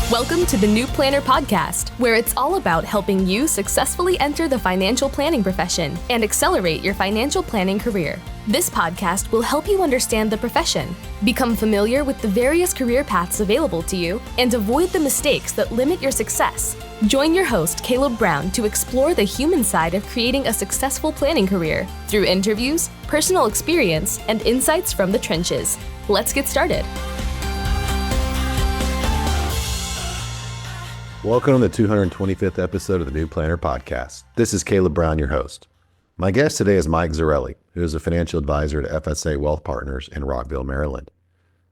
Welcome to the New Planner Podcast, where it's all about helping you successfully enter the financial planning profession and accelerate your financial planning career. This podcast will help you understand the profession, become familiar with the various career paths available to you, and avoid the mistakes that limit your success. Join your host, Caleb Brown, to explore the human side of creating a successful planning career through interviews, personal experience, and insights from the trenches. Let's get started. Welcome to the 225th episode of the New Planner Podcast. This is Caleb Brown, your host. My guest today is Mike Zarrelli, who is a financial advisor to FSA Wealth Partners in Rockville, Maryland.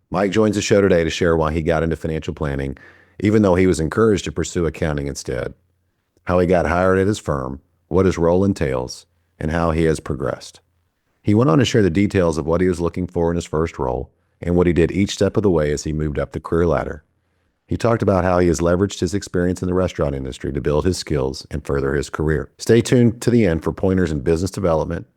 Mike joins the show today to share why he got into financial planning, even though he was encouraged to pursue accounting instead, how he got hired at his firm, what his role entails, and how he has progressed. He went on to share the details of what he was looking for in his first role and what he did each step of the way as he moved up the career ladder. He talked about how he has leveraged his experience in the restaurant industry to build his skills and further his career. Stay tuned to the end for pointers in business development,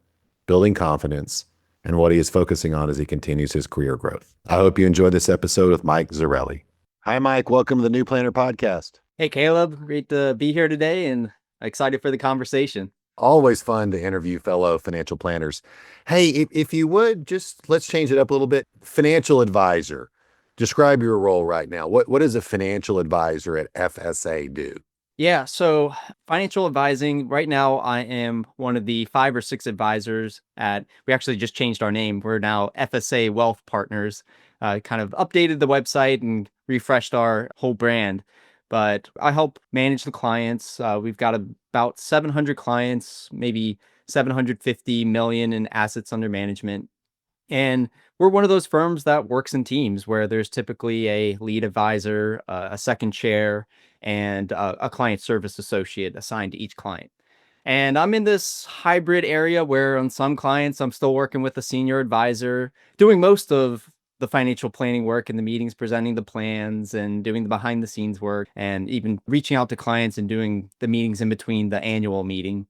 building confidence, and what he is focusing on as he continues his career growth. I hope you enjoyed this episode with Mike Zarrelli. Hi, Mike. Welcome to the New Planner Podcast. Hey, Caleb. Great to be here today and excited for the conversation. Always fun to interview fellow financial planners. Hey, if you would, just let's change it up a little bit. Financial advisor. Describe your role right now. What does a financial advisor at FSA do? Yeah, so financial advising, right now I am one of the 5 or 6 advisors we actually just changed our name. We're now FSA Wealth Partners, kind of updated the website and refreshed our whole brand. But I help manage the clients. We've got about 700 clients, maybe 750 million in assets under management. And we're one of those firms that works in teams where there's typically a lead advisor, a second chair, and a client service associate assigned to each client. And I'm in this hybrid area where on some clients, I'm still working with a senior advisor, doing most of the financial planning work in the meetings, presenting the plans and doing the behind the scenes work, and even reaching out to clients and doing the meetings in between the annual meeting.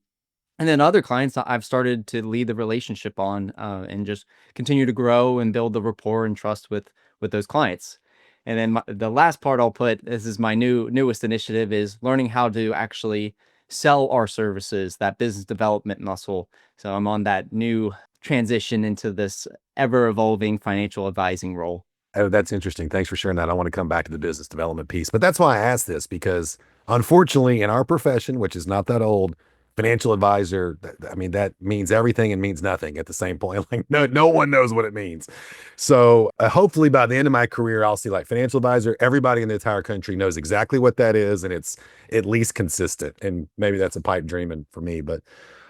And then other clients I've started to lead the relationship on and just continue to grow and build the rapport and trust with those clients. And then the last part I'll put, this is my newest initiative, is learning how to actually sell our services, that business development muscle. So I'm on that new transition into this ever-evolving financial advising role. Oh, that's interesting. Thanks for sharing that. I want to come back to the business development piece, but that's why I asked this, because unfortunately in our profession, which is not that old, financial advisor, I mean, that means everything and means nothing at the same point. Like no one knows what it means. So hopefully by the end of my career, I'll see like financial advisor, everybody in the entire country knows exactly what that is. And it's at least consistent. And maybe that's a pipe dream for me, but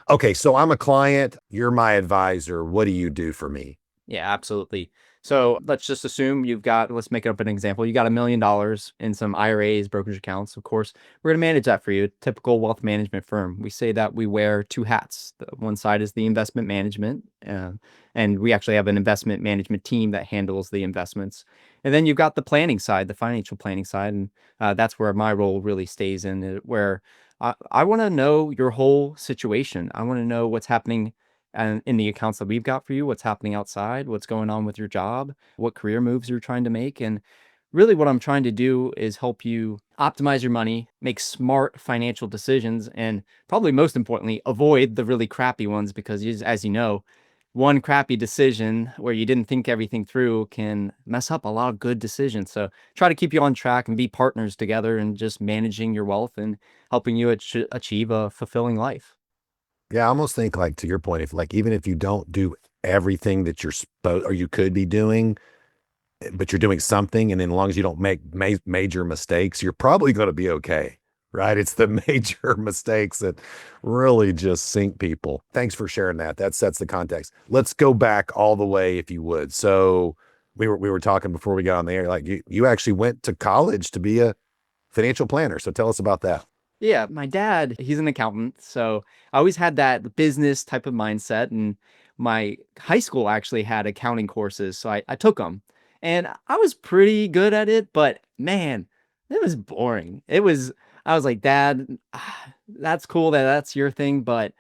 okay. So I'm a client, you're my advisor. What do you do for me? Yeah, absolutely. So let's just assume let's make up an example. You got $1 million in some IRAs, brokerage accounts. Of course, we're going to manage that for you. Typical wealth management firm. We say that we wear 2 hats. One side is the investment management, and we actually have an investment management team that handles the investments. And then you've got the planning side, the financial planning side. And that's where my role really stays in, where I want to know your whole situation. I want to know what's happening and in the accounts that we've got for you, what's happening outside, what's going on with your job, what career moves you're trying to make. And really what I'm trying to do is help you optimize your money, make smart financial decisions, and probably most importantly, avoid the really crappy ones, because as you know, one crappy decision where you didn't think everything through can mess up a lot of good decisions. So try to keep you on track and be partners together and just managing your wealth and helping you achieve a fulfilling life. Yeah, I almost think like to your point, even if you don't do everything that you're supposed or you could be doing, but you're doing something, and then as long as you don't make major mistakes, you're probably going to be okay, right? It's the major mistakes that really just sink people. Thanks for sharing that. That sets the context. Let's go back all the way, if you would. So we were talking before we got on the air, like you actually went to college to be a financial planner. So tell us about that. Yeah, my dad, he's an accountant. So I always had that business type of mindset. And my high school actually had accounting courses. So I took them and I was pretty good at it. But man, it was boring. I was like, Dad, that's cool that's your thing. But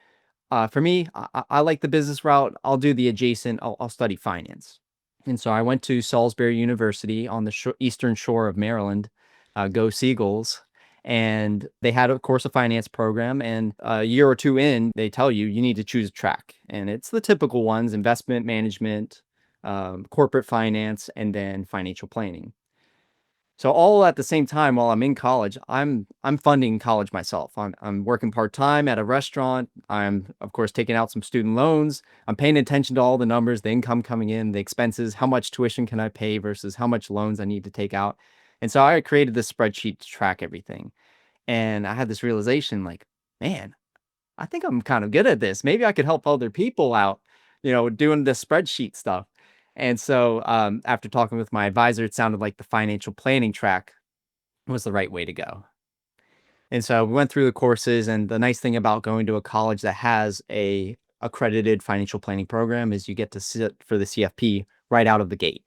for me, I like the business route. I'll do the adjacent, I'll study finance. And so I went to Salisbury University on the eastern shore of Maryland. Go Seagulls. And they had, of course, a finance program. And a year or two in, they tell you need to choose a track. And it's the typical ones: investment management, corporate finance, and then financial planning. So all at the same time, while I'm in college, I'm funding college myself. I'm working part-time at a restaurant. I'm, of course, taking out some student loans. I'm paying attention to all the numbers, the income coming in, the expenses, how much tuition can I pay versus how much loans I need to take out. And so I created this spreadsheet to track everything. And I had this realization, like, man, I think I'm kind of good at this. Maybe I could help other people out, doing this spreadsheet stuff. And so after talking with my advisor, it sounded like the financial planning track was the right way to go. And so we went through the courses, and the nice thing about going to a college that has a accredited financial planning program is you get to sit for the CFP right out of the gate.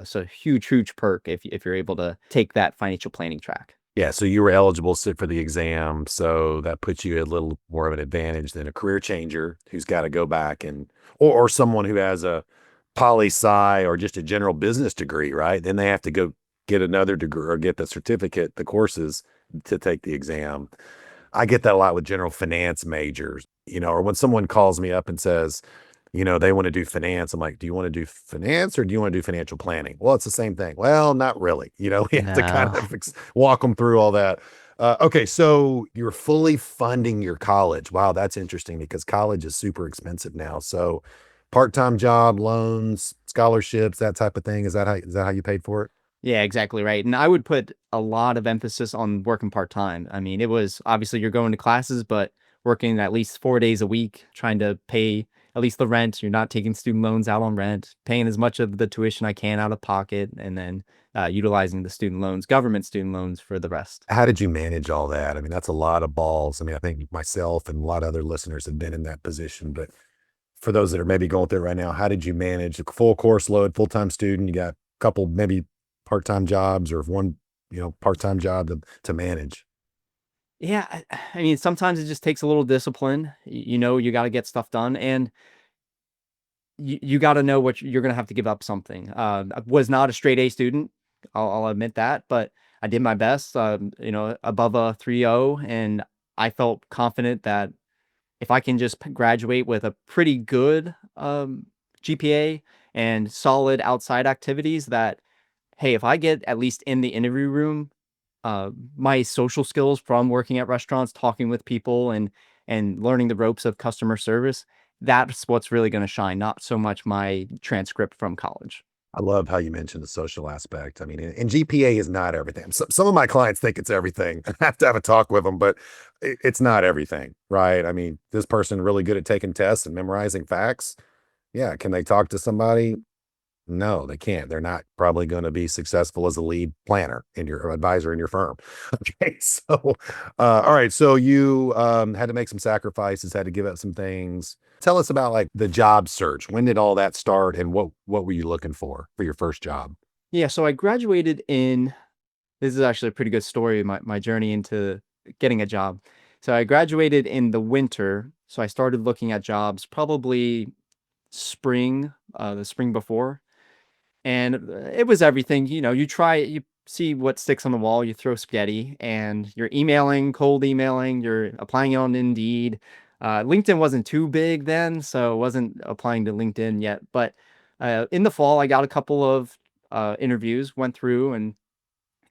So huge perk if you're able to take that financial planning track. Yeah, so you were eligible to sit for the exam, so that puts you at a little more of an advantage than a career changer who's got to go back or someone who has a poli-sci or just a general business degree, right? Then they have to go get another degree or get the certificate, the courses to take the exam. I get that a lot with general finance majors, or when someone calls me up and says, they want to do finance. I'm like, do you want to do finance or do you want to do financial planning? Well, it's the same thing. Well, not really. We have to kind No. of walk them through all that. Okay, so you're fully funding your college. Wow, that's interesting because college is super expensive now. So part-time job, loans, scholarships, that type of thing. Is that how you paid for it? Yeah, exactly right. And I would put a lot of emphasis on working part-time. I mean, it was obviously you're going to classes, but working at least 4 days a week, trying to pay at least the rent. You're not taking student loans out on rent, paying as much of the tuition I can out of pocket, and then utilizing the student loans, government student loans for the rest. How did you manage all that? I mean, that's a lot of balls. I mean, I think myself and a lot of other listeners have been in that position, but for those that are maybe going through it right now, how did you manage a full course load, full-time student? You got a couple maybe part-time jobs or one, part-time job to manage. Yeah, I mean, sometimes it just takes a little discipline. You got to get stuff done, and you got to know what you're going to have to give up something. I was not a straight A student. I'll admit that, but I did my best, above a 3.0, and I felt confident that if I can just graduate with a pretty good GPA and solid outside activities, that, hey, if I get at least in the interview room, my social skills from working at restaurants, talking with people, and learning the ropes of customer service, that's what's really going to shine, not so much my transcript from college. I love how you mentioned the social aspect. I mean, and GPA is not everything. Some of my clients think it's everything. I have to have a talk with them, but it's not everything, right? I mean, this person really good at taking tests and memorizing facts. Yeah. Can they talk to somebody? No, they can't. They're not probably going to be successful as a lead planner in your advisor in your firm. Okay. So, all right. So you had to make some sacrifices, had to give up some things. Tell us about like the job search. When did all that start and what were you looking for your first job? Yeah, so I graduated in this is actually a pretty good story, my journey into getting a job. So I graduated in the winter, so I started looking at jobs probably the spring before. And it was everything. You see what sticks on the wall, you throw spaghetti, and you're emailing, cold emailing, you're applying on Indeed. LinkedIn wasn't too big then, so I wasn't applying to LinkedIn yet. But in the fall, I got a couple of interviews, went through and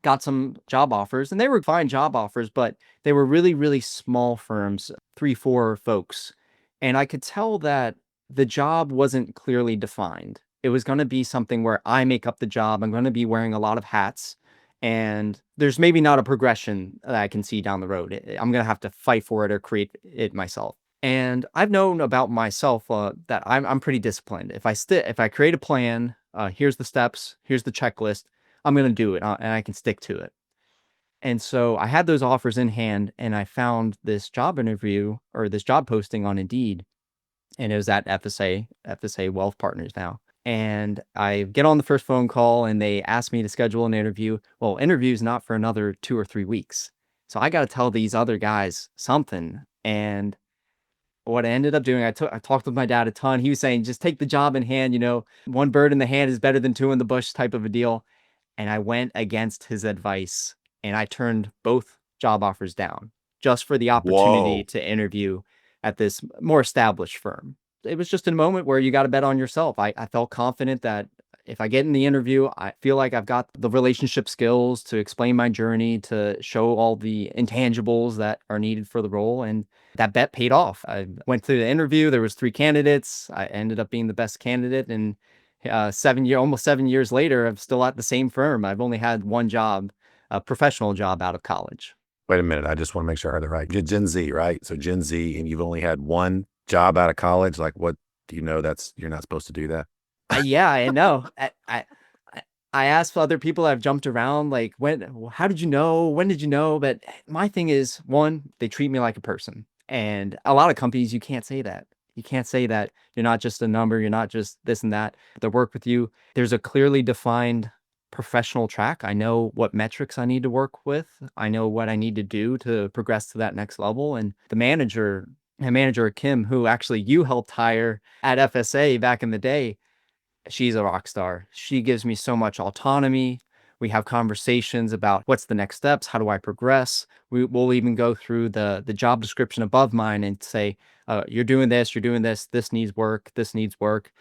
got some job offers, and they were fine job offers, but they were really, really small firms, 3, 4 folks. And I could tell that the job wasn't clearly defined. It was going to be something where I make up the job. I'm going to be wearing a lot of hats, and there's maybe not a progression that I can see down the road. I'm going to have to fight for it or create it myself. And I've known about myself that I'm pretty disciplined. If I create a plan, here's the steps, here's the checklist. I'm going to do it, and I can stick to it. And so I had those offers in hand, and I found this job interview or this job posting on Indeed, and it was at FSA Wealth Partners now. And I get on the first phone call, and they ask me to schedule an interview. Well, interview's not for another 2 or 3 weeks. So I got to tell these other guys something. And what I ended up doing, I talked with my dad a ton. He was saying, just take the job in hand, one bird in the hand is better than two in the bush type of a deal. And I went against his advice and I turned both job offers down just for the opportunity Whoa. to interview at this more established firm. It was just a moment where you got to bet on yourself. I felt confident that if I get in the interview, I feel like I've got the relationship skills to explain my journey, to show all the intangibles that are needed for the role. And that bet paid off. I went through the interview. There was 3 candidates. I ended up being the best candidate. And almost 7 years later, I'm still at the same firm. I've only had one job, a professional job out of college. Wait a minute. I just want to make sure I heard that right. Gen Z, right? So Gen Z, and you've only had one job out of college. Like, what do you know? That's you're not supposed to do that. Yeah, I know. I asked other people that have jumped around, like, how did you know? When did you know? But my thing is, one, they treat me like a person. And a lot of companies, you can't say that. You can't say that you're not just a number, you're not just this and that. They work with you. There's a clearly defined professional track. I know what metrics I need to work with. I know what I need to do to progress to that next level. And my manager, Kim, who actually you helped hire at FSA back in the day, she's a rock star. She gives me so much autonomy. We have conversations about what's the next steps, how do I progress. We'll even go through the job description above mine and say, you're doing this, this needs work, this needs work.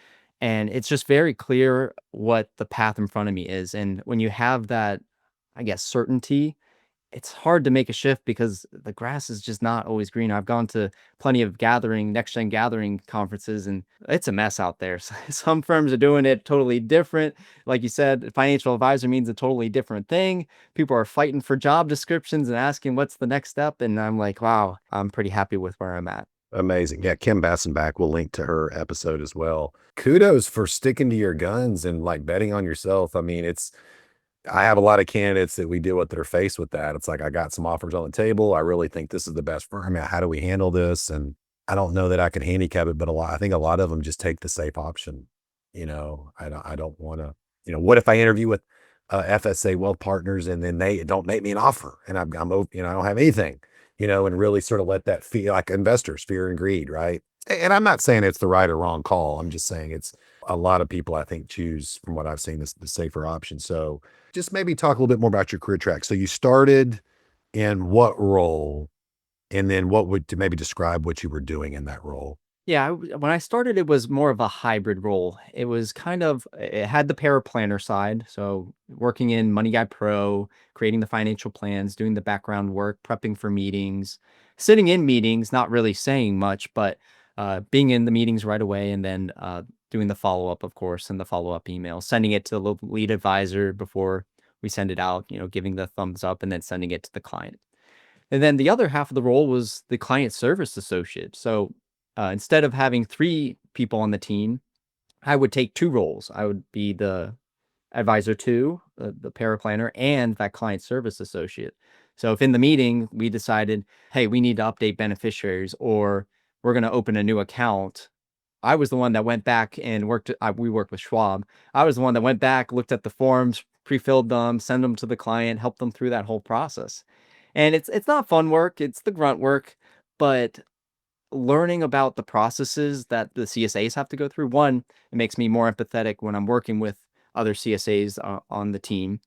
And it's just very clear what the path in front of me is. And when you have that, I guess, certainty, it's hard to make a shift because the grass is just not always green. I've gone to plenty of next gen gathering conferences, and it's a mess out there. Some firms are doing it totally different. Like you said, financial advisor means a totally different thing. People are fighting for job descriptions and asking what's the next step. And I'm like, wow, I'm pretty happy with where I'm at. Amazing. Yeah, Kim Bassenbach, we'll link to her episode as well. Kudos for sticking to your guns and like betting on yourself. I mean, I have a lot of candidates that we deal with that are faced with that. It's like, I got some offers on the table. I really think this is the best firm. How do we handle this? And I don't know that I can handicap it, but I think a lot of them just take the safe option. I don't want to, what if I interview with FSA Wealth Partners and then they don't make me an offer and I don't have anything, and really sort of let that feel like investors, fear and greed. Right. And I'm not saying it's the right or wrong call. I'm just saying it's a lot of people, I think, choose, from what I've seen, this the safer option. So just maybe talk a little bit more about your career track. So you started in what role, and then what would to maybe describe what you were doing in that role? Yeah, when I started, it was more of a hybrid role. It had the paraplanner side. So working in Money Guy Pro, creating the financial plans, doing the background work, prepping for meetings, sitting in meetings, not really saying much, but being in the meetings right away, and then doing the follow up, of course, and the follow up email, sending it to the lead advisor before we send it out, giving the thumbs up and then sending it to the client. And then the other half of the role was the client service associate. So instead of having 3 people on the team, I would take 2 roles. I would be the advisor to the paraplanner and that client service associate. So if in the meeting we decided, hey, we need to update beneficiaries or we're going to open a new account, I was the one that went back and we worked with Schwab. I was the one that went back, looked at the forms, pre-filled them, send them to the client, helped them through that whole process. And it's not fun work, it's the grunt work, but learning about the processes that the CSAs have to go through, one, it makes me more empathetic when I'm working with other CSAs on the team.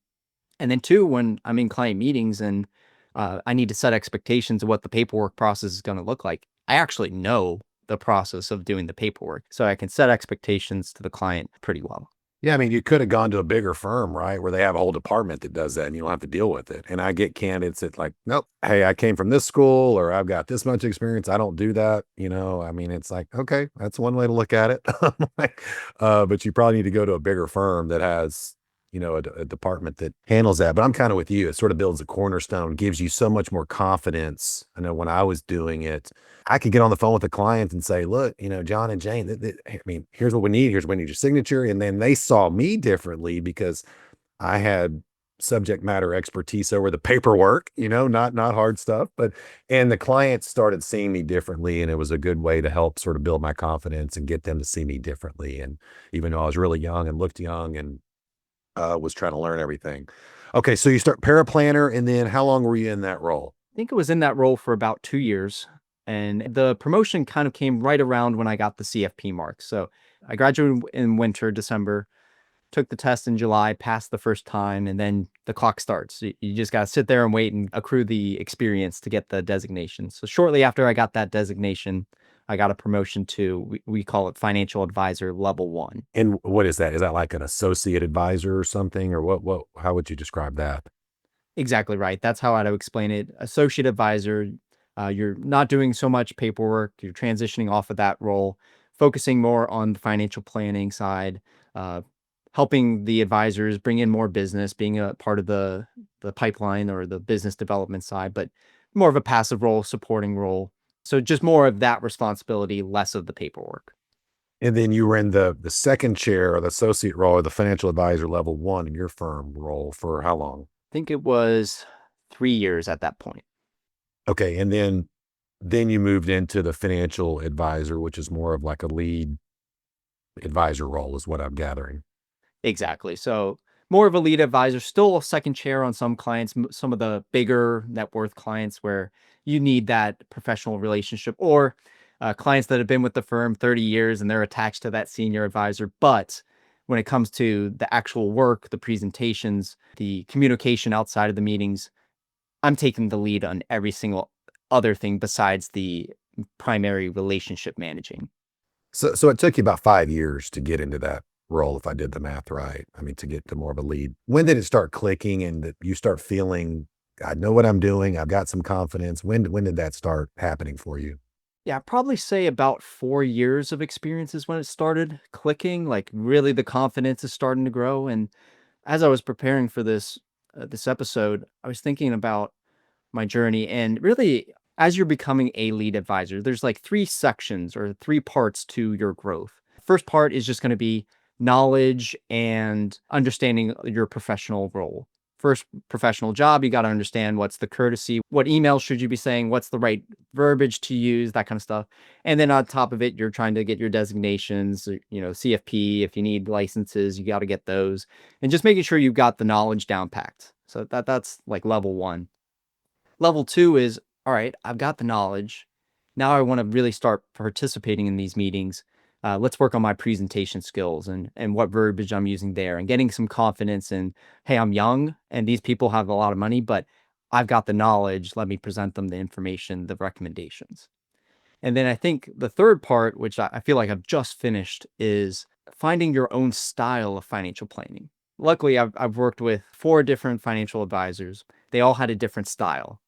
And then two, when I'm in client meetings and I need to set expectations of what the paperwork process is going to look like, I actually know the process of doing the paperwork. So I can set expectations to the client pretty well. Yeah, I mean, you could have gone to a bigger firm, right, where they have a whole department that does that and you don't have to deal with it. And I get candidates that like, nope, hey, I came from this school or I've got this much experience. I don't do that. I mean, it's like, okay, that's one way to look at it. But you probably need to go to a bigger firm that has, a department that handles that. But I'm kind of with you. It sort of builds a cornerstone, gives you so much more confidence. I know when I was doing it, I could get on the phone with a client and say, look, John and Jane, I mean, here's what we need. Here's what we need your signature. And then they saw me differently because I had subject matter expertise over the paperwork, not hard stuff, and the clients started seeing me differently. And it was a good way to help sort of build my confidence and get them to see me differently. And even though I was really young and looked young and was trying to learn everything. Okay. So you start paraplanner, and then how long were you in that role? I think it was in that role for about 2 years. And the promotion kind of came right around when I got the CFP mark. So I graduated in winter, December. took the test in July, passed the first time, and then the clock starts. You just got to sit there and wait and accrue the experience to get the designation. So shortly after I got that designation, I got a promotion to, we call it financial advisor level 1. And what is that? Is that like an associate advisor or something? Or how would you describe that? Exactly right. That's how I'd explain it. Associate advisor, you're not doing so much paperwork. You're transitioning off of that role, focusing more on the financial planning side, uh, helping the advisors bring in more business, being a part of the pipeline or the business development side, but more of a passive role, supporting role. So just more of that responsibility, less of the paperwork. And then you were in the second chair or the associate role or the financial advisor level 1 in your firm role for how long? I think it was 3 years at that point. Okay. And then you moved into the financial advisor, which is more of like a lead advisor role is what I'm gathering. Exactly. So more of a lead advisor, still a second chair on some clients, some of the bigger net worth clients where you need that professional relationship, or clients that have been with the firm 30 years and they're attached to that senior advisor. But when it comes to the actual work, the presentations, the communication outside of the meetings, I'm taking the lead on every single other thing besides the primary relationship managing. So it took you about 5 years to get into that role, if I did the math right. I mean, to get to more of a lead. When did it start clicking and that you start feeling, I know what I'm doing. I've got some confidence. When did that start happening for you? Yeah, I'd probably say about 4 years of experience is when it started clicking, like, really the confidence is starting to grow, and as I was preparing for this episode, I was thinking about my journey, and really, as you're becoming a lead advisor, there's, like, 3 sections or 3 parts to your growth. First part is just gonna be knowledge and understanding your professional role. First professional job, you gotta understand what's the courtesy, what email should you be saying, what's the right verbiage to use, that kind of stuff. And then on top of it, you're trying to get your designations, CFP, if you need licenses, you gotta get those. And just making sure you've got the knowledge down packed. So that's like level 1. Level 2 is, all right, I've got the knowledge. Now I want to really start participating in these meetings. Let's work on my presentation skills and what verbiage I'm using there and getting some confidence in, hey, I'm young and these people have a lot of money, but I've got the knowledge. Let me present them the information, the recommendations. And then I think the third part, which I feel like I've just finished, is finding your own style of financial planning. Luckily, I've worked with 4 different financial advisors. They all had a different style.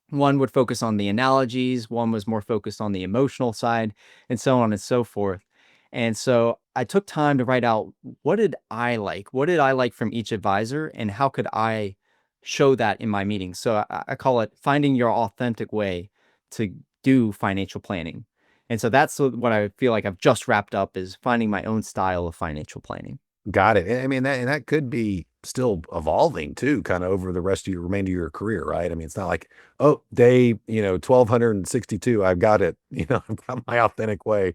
One would focus on the analogies, one was more focused on the emotional side, and so on and so forth. And so I took time to write out, what did I like? What did I like from each advisor, and how could I show that in my meetings? So I call it finding your authentic way to do financial planning. And so that's what I feel like I've just wrapped up, is finding my own style of financial planning. Got it. And I mean, that could be still evolving too, kind of over the rest of your remainder of your career, right? I mean, it's not like, oh, day, 1262, I've got it, I've got my authentic way.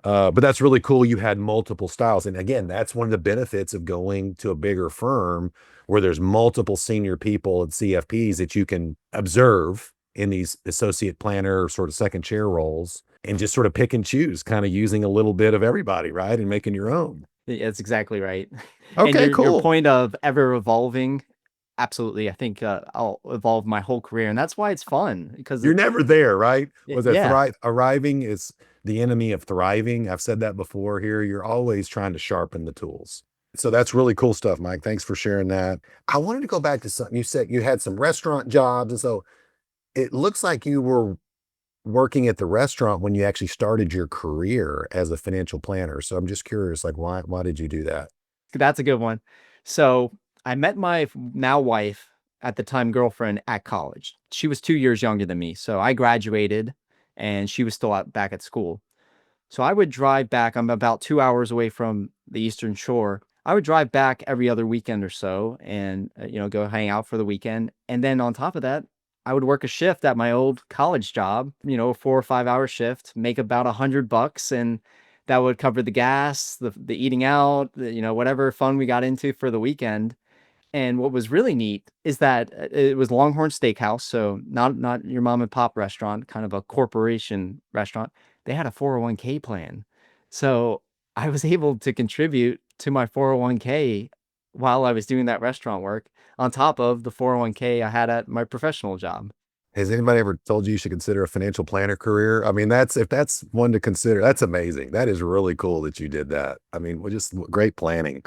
But that's really cool. You had multiple styles. And again, that's one of the benefits of going to a bigger firm where there's multiple senior people and CFPs that you can observe in these associate planner sort of second chair roles and just sort of pick and choose, kind of using a little bit of everybody, right? And making your own. That's exactly right. And Okay, your cool. point of ever evolving, absolutely. I think I'll evolve my whole career, and that's why it's fun because You're never there, right? Was that yeah, arriving is the enemy of thriving? I've said that before here. You're always trying to sharpen the tools. So that's really cool stuff, Mike. Thanks for sharing that. I wanted to go back to something you said. You had some restaurant jobs, and so it looks like you were working at the restaurant when you actually started your career as a financial planner. So I'm just curious, like, why did you do that? that's a good one. So I met my now wife, at the time girlfriend, at college. She was 2 years younger than me, so I graduated, and she was still back at school. So I would drive back. I'm about 2 hours away from the Eastern Shore. I would drive back every other weekend or so and, go hang out for the weekend. And then on top of that, I would work a shift at my old college job, a 4 or 5 hour shift, make about $100, and that would cover the gas, the eating out, whatever fun we got into for the weekend. And what was really neat is that it was Longhorn Steakhouse, so not your mom and pop restaurant, kind of a corporation restaurant. They had a 401k plan. So I was able to contribute to my 401k while I was doing that restaurant work on top of the 401k I had at my professional job. Has anybody ever told you you should consider a financial planner career? I mean, if that's one to consider, that's amazing. That is really cool that you did that. I mean, just great planning.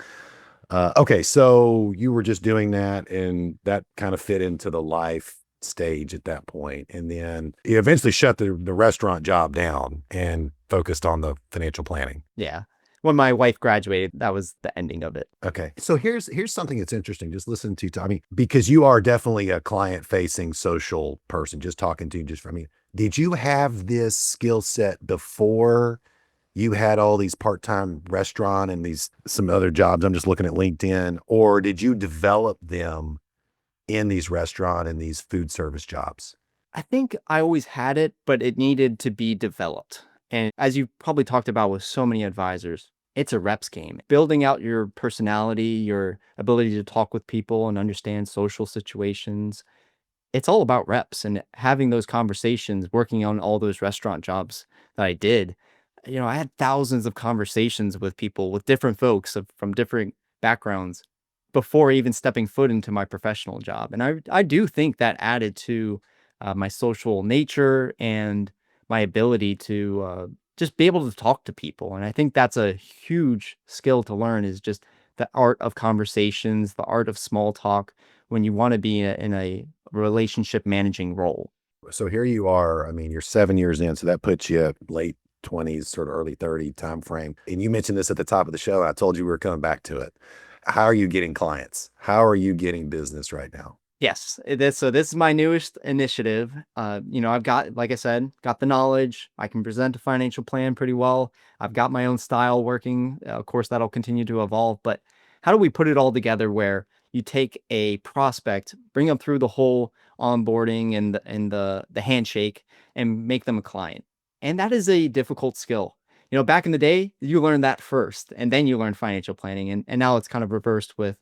Okay, so you were just doing that, and that kind of fit into the life stage at that point, and then you eventually shut the restaurant job down and focused on the financial planning. Yeah. When my wife graduated, that was the ending of it. Okay. So here's something that's interesting. Just listen to Tommy, because you are definitely a client-facing social person, just talking to you just from me. Did you have this skill set before you had all these part-time restaurant and these some other jobs? I'm just looking at LinkedIn, or did you develop them in these restaurant and these food service jobs? I think I always had it, but it needed to be developed. And as you probably talked about with so many advisors, it's a reps game. Building out your personality, your ability to talk with people and understand social situations. It's all about reps and having those conversations, working on all those restaurant jobs that I did. I had thousands of conversations with people, with different folks from different backgrounds before even stepping foot into my professional job. And I do think that added to my social nature and my ability to just be able to talk to people. And I think that's a huge skill to learn, is just the art of conversations, the art of small talk when you want to be in a relationship managing role. So here you are. I mean, you're 7 years in, so that puts you late 20s, sort of early 30 time frame. And you mentioned this at the top of the show. I told you we were coming back to it. How are you getting clients? How are you getting business right now? Yes, this is my newest initiative. I've got, like I said, got the knowledge. I can present a financial plan pretty well. I've got my own style working. Of course, that'll continue to evolve. But how do we put it all together where you take a prospect, bring them through the whole onboarding and the handshake, and make them a client? And that is a difficult skill. Back in the day, you learned that first, and then you learn financial planning, and now it's kind of reversed with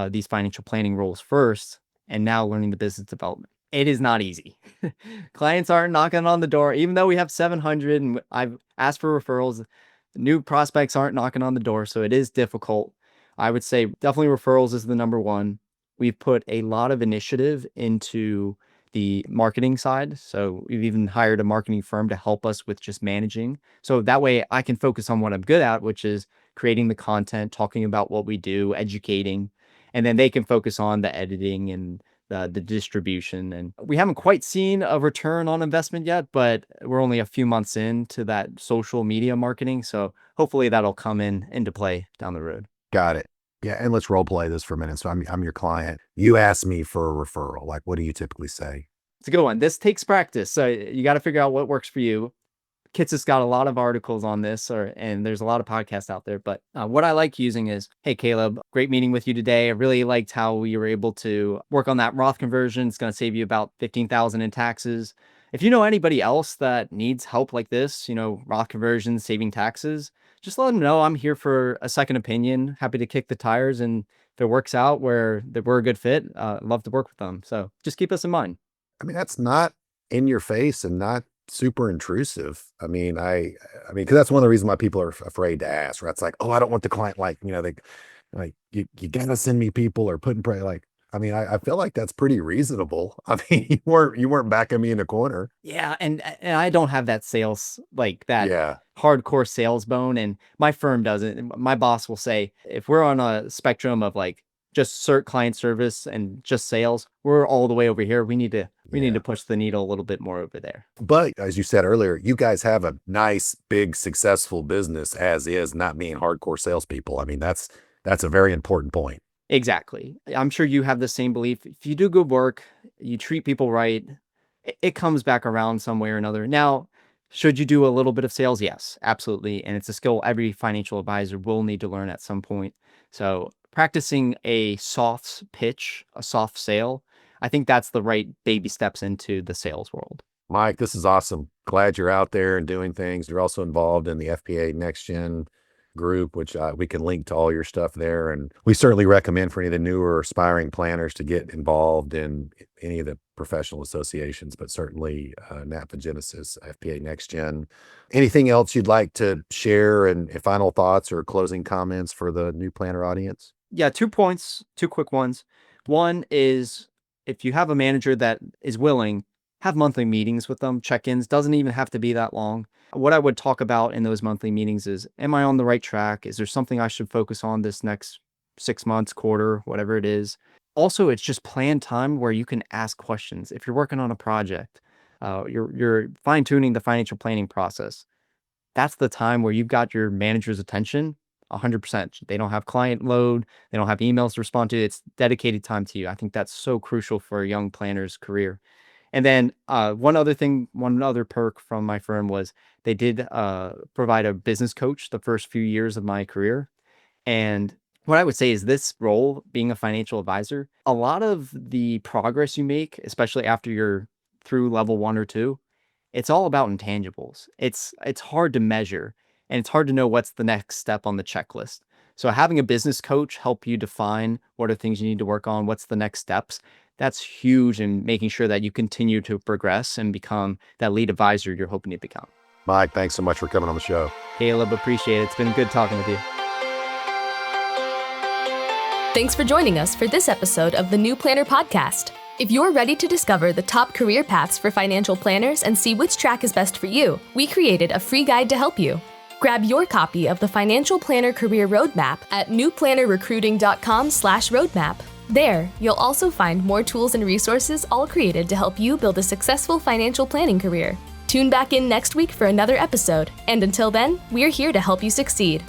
these financial planning roles first and now learning the business development. It is not easy. Clients aren't knocking on the door, even though we have 700 and I've asked for referrals. New prospects aren't knocking on the door, so it is difficult. I would say definitely referrals is the number one. We've put a lot of initiative into the marketing side. So we've even hired a marketing firm to help us with just managing. So that way I can focus on what I'm good at, which is creating the content, talking about what we do, educating, and then they can focus on the editing and the distribution. And we haven't quite seen a return on investment yet, but we're only a few months into that social media marketing. So hopefully that'll come into play down the road. Got it. Yeah. And let's role play this for a minute. So I'm your client. You ask me for a referral. Like, what do you typically say? It's a good one. This takes practice. So you got to figure out what works for you. Kits has got a lot of articles on this, and there's a lot of podcasts out there. But what I like using is, hey, Caleb, great meeting with you today. I really liked how we were able to work on that Roth conversion. It's going to save you about $15,000 in taxes. If you know anybody else that needs help like this, Roth conversion, saving taxes, just let them know I'm here for a second opinion. Happy to kick the tires. And if it works out where that we're a good fit, love to work with them. So just keep us in mind. I mean, that's not in your face and not super intrusive. I mean, because that's one of the reasons why people are afraid to ask, right? It's like, oh, I don't want the client, like, they like, you gotta send me people or put in play. Like, I mean, I feel like that's pretty reasonable. I mean, you weren't backing me in the corner. Yeah, and I don't have that sales, like that Yeah. hardcore sales bone, and my firm doesn't. My boss will say, if we're on a spectrum of like just client service and just sales, we're all the way over here. We need to Yeah. push the needle a little bit more over there. But as you said earlier, you guys have a nice, big, successful business as is, not being hardcore salespeople. I mean, that's a very important point. Exactly. I'm sure you have the same belief. If you do good work, you treat people right, it comes back around some way or another. Now, should you do a little bit of sales? Yes, absolutely. And it's a skill every financial advisor will need to learn at some point. So practicing a soft pitch, a soft sale, I think that's the right baby steps into the sales world. Mike, this is awesome. Glad you're out there and doing things. You're also involved in the FPA Next Gen group, which we can link to all your stuff there. And we certainly recommend for any of the newer aspiring planners to get involved in any of the professional associations, but certainly NAPA Genesis, FPA Next Gen. Anything else you'd like to share and final thoughts or closing comments for the new planner audience? Yeah, 2 points, 2 quick ones. One is if you have a manager that is willing, have monthly meetings with them, check-ins, doesn't even have to be that long. What I would talk about in those monthly meetings is, am I on the right track? Is there something I should focus on this next 6 months, quarter, whatever it is? Also, it's just planned time where you can ask questions. If you're working on a project, you're fine-tuning the financial planning process. That's the time where you've got your manager's attention 100%. They don't have client load. They don't have emails to respond to. It's dedicated time to you. I think that's so crucial for a young planner's career. And then one other perk from my firm was they did provide a business coach the first few years of my career. And what I would say is this role, being a financial advisor, a lot of the progress you make, especially after you're through level 1 or 2, it's all about intangibles. It's hard to measure, and it's hard to know what's the next step on the checklist. So having a business coach help you define what are things you need to work on, what's the next steps, that's huge in making sure that you continue to progress and become that lead advisor you're hoping to become. Mike, thanks so much for coming on the show. Caleb, appreciate it. It's been good talking with you. Thanks for joining us for this episode of the New Planner Podcast. If you're ready to discover the top career paths for financial planners and see which track is best for you, we created a free guide to help you. Grab your copy of the Financial Planner Career Roadmap at newplannerrecruiting.com/roadmap. There, you'll also find more tools and resources all created to help you build a successful financial planning career. Tune back in next week for another episode, and until then, we're here to help you succeed.